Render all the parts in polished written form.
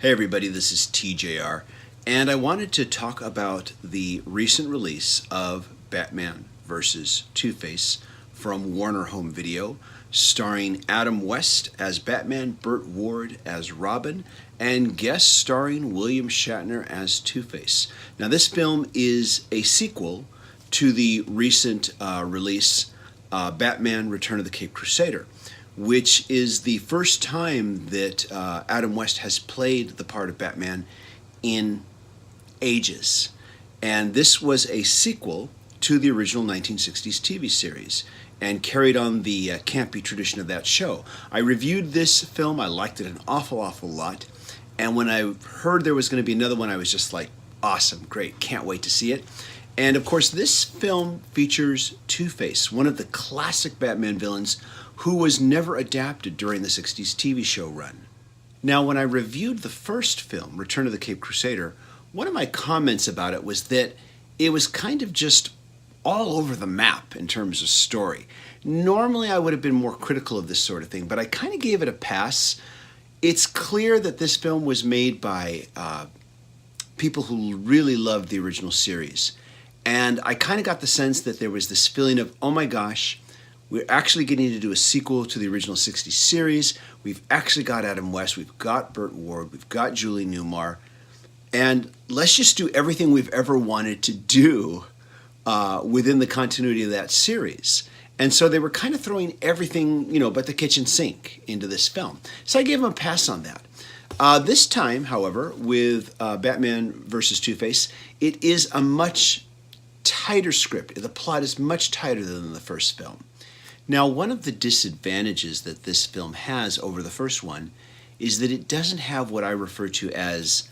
Hey everybody, this is TJR, and I wanted to talk about the recent release of Batman vs. Two-Face from Warner Home Video, starring Adam West as Batman, Burt Ward as Robin, and guest starring William Shatner as Two-Face. Now this film is a sequel to the recent release Batman Return of the Caped Crusader, which is the first time that Adam West has played the part of Batman in ages. And this was a sequel to the original 1960s TV series and carried on the campy tradition of that show. I reviewed this film. I liked it an awful lot. And when I heard there was going to be another one, I was just like, awesome, great, can't wait to see it. And of course, this film features Two-Face, one of the classic Batman villains who was never adapted during the 60s TV show run. Now, when I reviewed the first film, Return of the Caped Crusader, one of my comments about it was that it was kind of just all over the map in terms of story. Normally, I would have been more critical of this sort of thing, but I kind of gave it a pass. It's clear that this film was made by people who really loved the original series. And I kind of got the sense that there was this feeling of, oh my gosh, we're actually getting to do a sequel to the original 60s series. We've actually got Adam West, we've got Burt Ward, we've got Julie Newmar, and let's just do everything we've ever wanted to do within the continuity of that series. And so they were kind of throwing everything, but the kitchen sink into this film. So I gave them a pass on that. This time, however, with Batman vs. Two-Face, it is a much tighter script. The plot is much tighter than the first film. Now, one of the disadvantages that this film has over the first one is that it doesn't have what I refer to as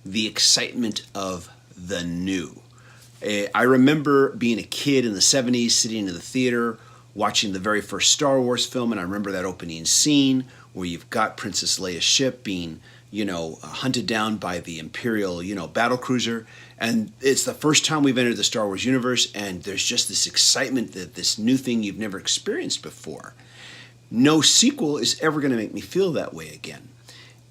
the excitement of the new. I remember being a kid in the 70s, sitting in the theater, watching the very first Star Wars film, and I remember that opening scene where you've got Princess Leia's ship being hunted down by the Imperial, battle cruiser. And it's the first time we've entered the Star Wars universe, and there's just this excitement that this new thing you've never experienced before. No sequel is ever going to make me feel that way again.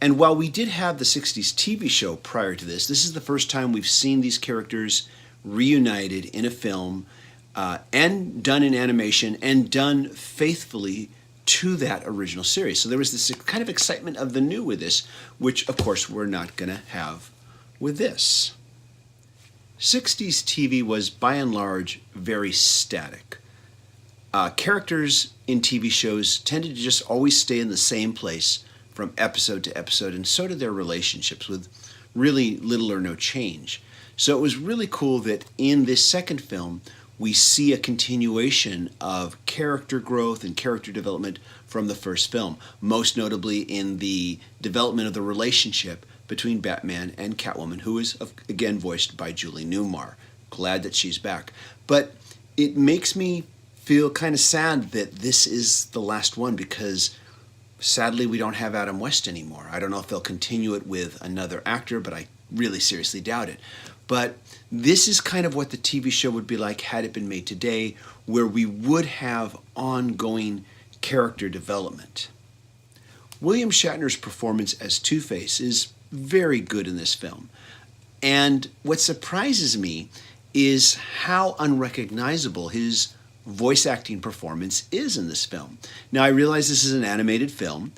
And while we did have the 60s TV show prior to this, this is the first time we've seen these characters reunited in a film and done in animation and done faithfully to that original series. So there was this kind of excitement of the new with this, which of course we're not going to have with this. 60s TV was by and large very static. Characters in TV shows tended to just always stay in the same place from episode to episode, and so did their relationships, with really little or no change. So it was really cool that in this second film we see a continuation of character growth and character development from the first film, most notably in the development of the relationship between Batman and Catwoman, who is, again, voiced by Julie Newmar. Glad that she's back. But it makes me feel kind of sad that this is the last one, because sadly we don't have Adam West anymore. I don't know if they'll continue it with another actor, but I really seriously doubt it. But this is kind of what the TV show would be like had it been made today, where we would have ongoing character development. William Shatner's performance as Two-Face is very good in this film. And what surprises me is how unrecognizable his voice acting performance is in this film. Now, I realize this is an animated film,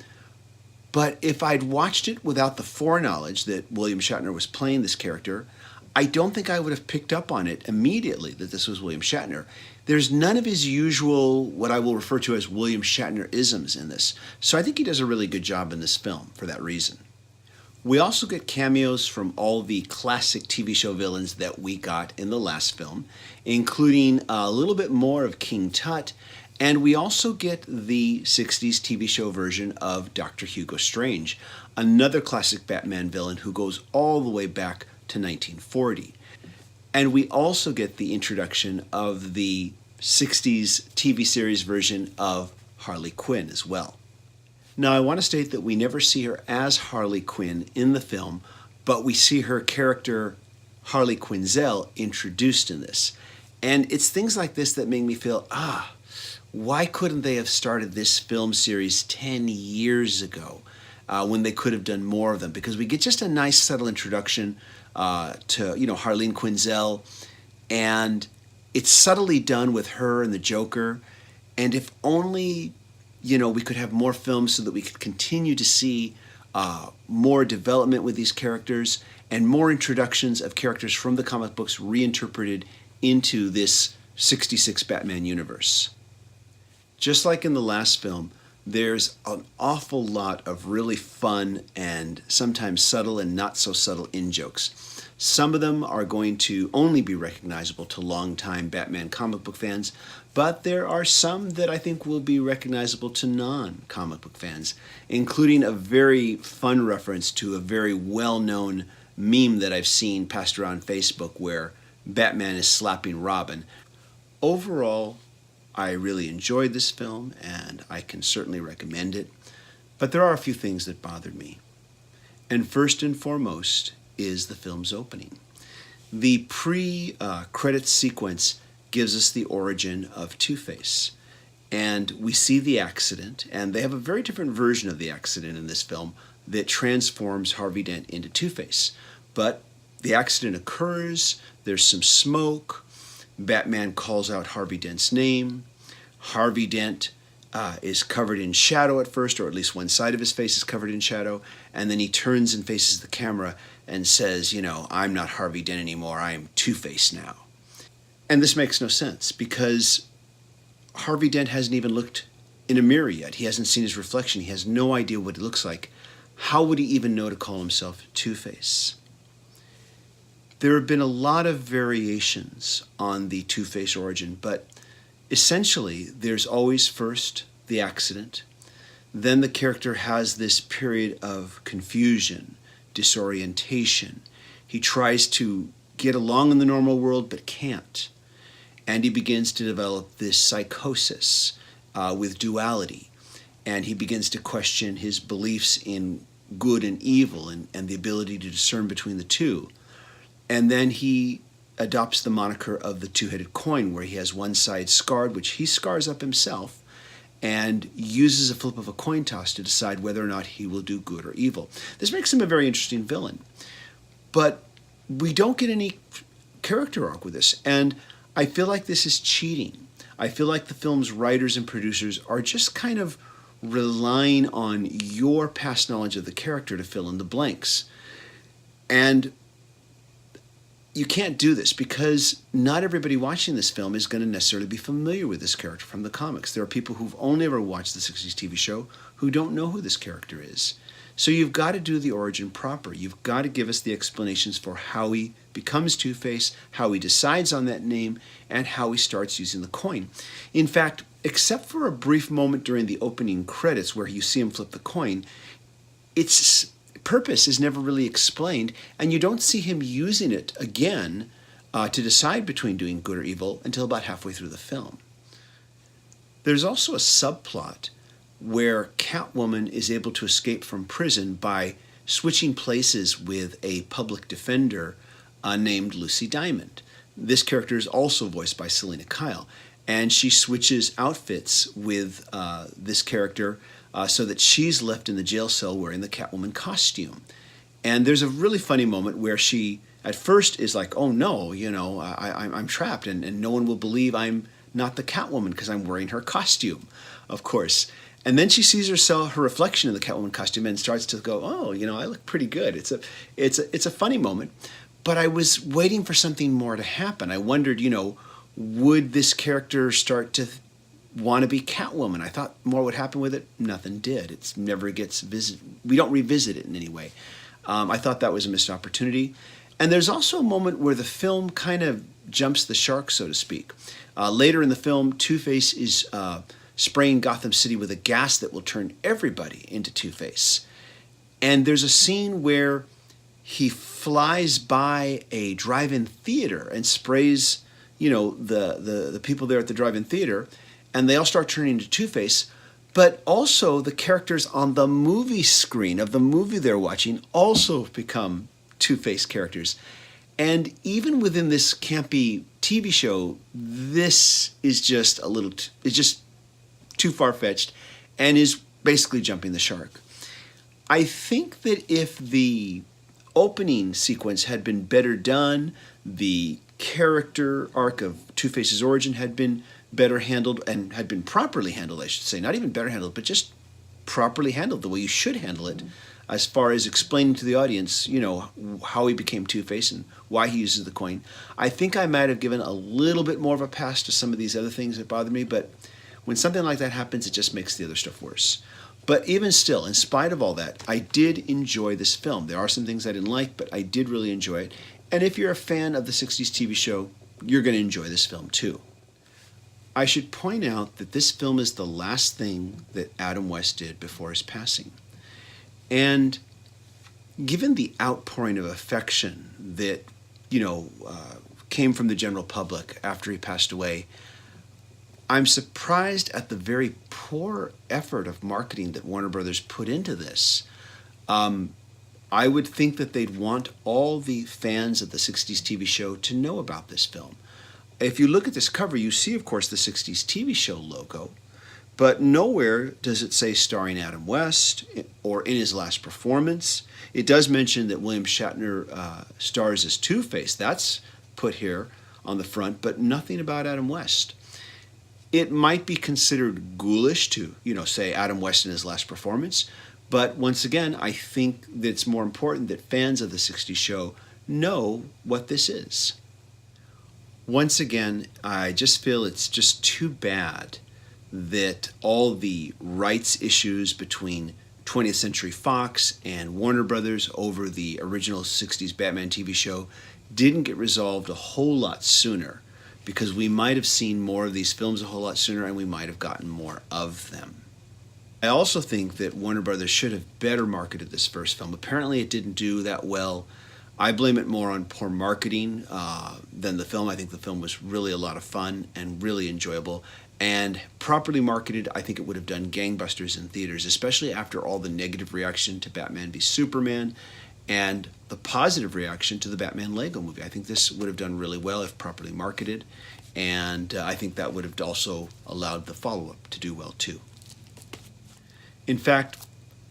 but if I'd watched it without the foreknowledge that William Shatner was playing this character, I don't think I would have picked up on it immediately that this was William Shatner. There's none of his usual, what I will refer to as William Shatner-isms in this. So I think he does a really good job in this film for that reason. We also get cameos from all the classic TV show villains that we got in the last film, including a little bit more of King Tut, and we also get the 60s TV show version of Dr. Hugo Strange, another classic Batman villain who goes all the way back to 1940. And we also get the introduction of the 60s TV series version of Harley Quinn as well. Now, I want to state that we never see her as Harley Quinn in the film, but we see her character, Harley Quinzel, introduced in this. And it's things like this that make me feel, why couldn't they have started this film series 10 years ago? when they could have done more of them, because we get just a nice subtle introduction to Harleen Quinzel, and it's subtly done with her and the Joker. And if only we could have more films so that we could continue to see more development with these characters and more introductions of characters from the comic books reinterpreted into this 66 Batman universe. Just like in the last film, there's an awful lot of really fun and sometimes subtle and not so subtle in-jokes. Some of them are going to only be recognizable to longtime Batman comic book fans, but there are some that I think will be recognizable to non-comic book fans, including a very fun reference to a very well-known meme that I've seen passed around Facebook where Batman is slapping Robin. Overall, I really enjoyed this film, and I can certainly recommend it, but there are a few things that bothered me. And first and foremost is the film's opening. The pre-credits sequence gives us the origin of Two-Face, and we see the accident, and they have a very different version of the accident in this film that transforms Harvey Dent into Two-Face. But the accident occurs, there's some smoke, Batman calls out Harvey Dent's name. Harvey Dent is covered in shadow at first, or at least one side of his face is covered in shadow, and then he turns and faces the camera and says, I'm not Harvey Dent anymore, I am Two-Face now. And this makes no sense, because Harvey Dent hasn't even looked in a mirror yet. He hasn't seen his reflection. He has no idea what it looks like. How would he even know to call himself Two-Face? There have been a lot of variations on the Two-Face origin, but essentially there's always first the accident, then the character has this period of confusion, disorientation. He tries to get along in the normal world but can't, and he begins to develop this psychosis with duality, and he begins to question his beliefs in good and evil and the ability to discern between the two. And then he adopts the moniker of the two-headed coin, where he has one side scarred, which he scars up himself, and uses a flip of a coin toss to decide whether or not he will do good or evil. This makes him a very interesting villain. But we don't get any character arc with this, and I feel like this is cheating. I feel like the film's writers and producers are just kind of relying on your past knowledge of the character to fill in the blanks. And you can't do this, because not everybody watching this film is going to necessarily be familiar with this character from the comics. There are people who've only ever watched the 60s TV show who don't know who this character is. So you've got to do the origin proper. You've got to give us the explanations for how he becomes Two-Face, how he decides on that name, and how he starts using the coin. In fact, except for a brief moment during the opening credits where you see him flip the coin, its purpose is never really explained, and you don't see him using it again to decide between doing good or evil until about halfway through the film. There's also a subplot where Catwoman is able to escape from prison by switching places with a public defender named Lucy Diamond. This character is also voiced by Selena Kyle, and she switches outfits with this character so that she's left in the jail cell wearing the Catwoman costume. And there's a really funny moment where she at first is like, oh no, I'm trapped, and no one will believe I'm not the Catwoman because I'm wearing her costume, of course. And then she sees her reflection in the Catwoman costume and starts to go, oh, I look pretty good. It's a funny moment, but I was waiting for something more to happen. I wondered, would this character start to want to be Catwoman? I thought more would happen with it. Nothing did. It never gets visited. We don't revisit it in any way. I thought that was a missed opportunity. And there's also a moment where the film kind of jumps the shark, so to speak. Later in the film, Two-Face is spraying Gotham City with a gas that will turn everybody into Two-Face. And there's a scene where he flies by a drive-in theater and sprays, the people there at the drive-in theater, and they all start turning into Two-Face. But also the characters on the movie screen of the movie they're watching also become Two-Face characters. And even within this campy TV show, this is just it's just too far-fetched and is basically jumping the shark. I think that if the opening sequence had been better done, the character arc of Two-Face's origin had been better handled and had been properly handled, I should say. Not even better handled, but just properly handled the way you should handle it, as far as explaining to the audience, how he became Two-Face and why he uses the coin. I think I might have given a little bit more of a pass to some of these other things that bother me, but when something like that happens, it just makes the other stuff worse. But even still, in spite of all that, I did enjoy this film. There are some things I didn't like, but I did really enjoy it. And if you're a fan of the 60s TV show, you're going to enjoy this film too. I should point out that this film is the last thing that Adam West did before his passing. And given the outpouring of affection that, came from the general public after he passed away, I'm surprised at the very poor effort of marketing that Warner Brothers put into this. I would think that they'd want all the fans of the 60s TV show to know about this film. If you look at this cover, you see, of course, the 60s TV show logo, but nowhere does it say starring Adam West or in his last performance. It does mention that William Shatner stars as Two-Face. That's put here on the front, but nothing about Adam West. It might be considered ghoulish to, say Adam West in his last performance, but once again, I think that it's more important that fans of the 60s show know what this is. Once again, I just feel it's just too bad that all the rights issues between 20th Century Fox and Warner Brothers over the original 60s Batman TV show didn't get resolved a whole lot sooner, because we might have seen more of these films a whole lot sooner and we might have gotten more of them. I also think that Warner Brothers should have better marketed this first film. Apparently it didn't do that well. I blame it more on poor marketing than the film. I think the film was really a lot of fun and really enjoyable. And properly marketed, I think it would have done gangbusters in theaters, especially after all the negative reaction to Batman v Superman and the positive reaction to the Batman Lego movie. I think this would have done really well if properly marketed, and I think that would have also allowed the follow-up to do well too. In fact,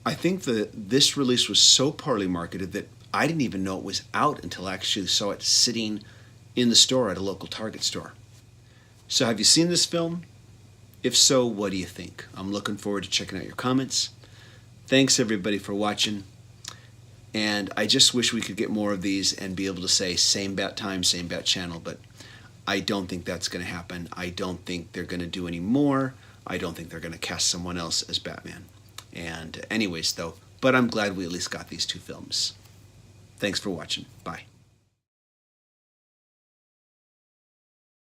I think that this release was so poorly marketed that I didn't even know it was out until I actually saw it sitting in the store at a local Target store. So have you seen this film? If so, what do you think? I'm looking forward to checking out your comments. Thanks everybody for watching. And I just wish we could get more of these and be able to say same bat time, same bat channel, but I don't think that's going to happen. I don't think they're going to do any more. I don't think they're going to cast someone else as Batman. And anyways though, but I'm glad we at least got these two films. Thanks for watching. Bye.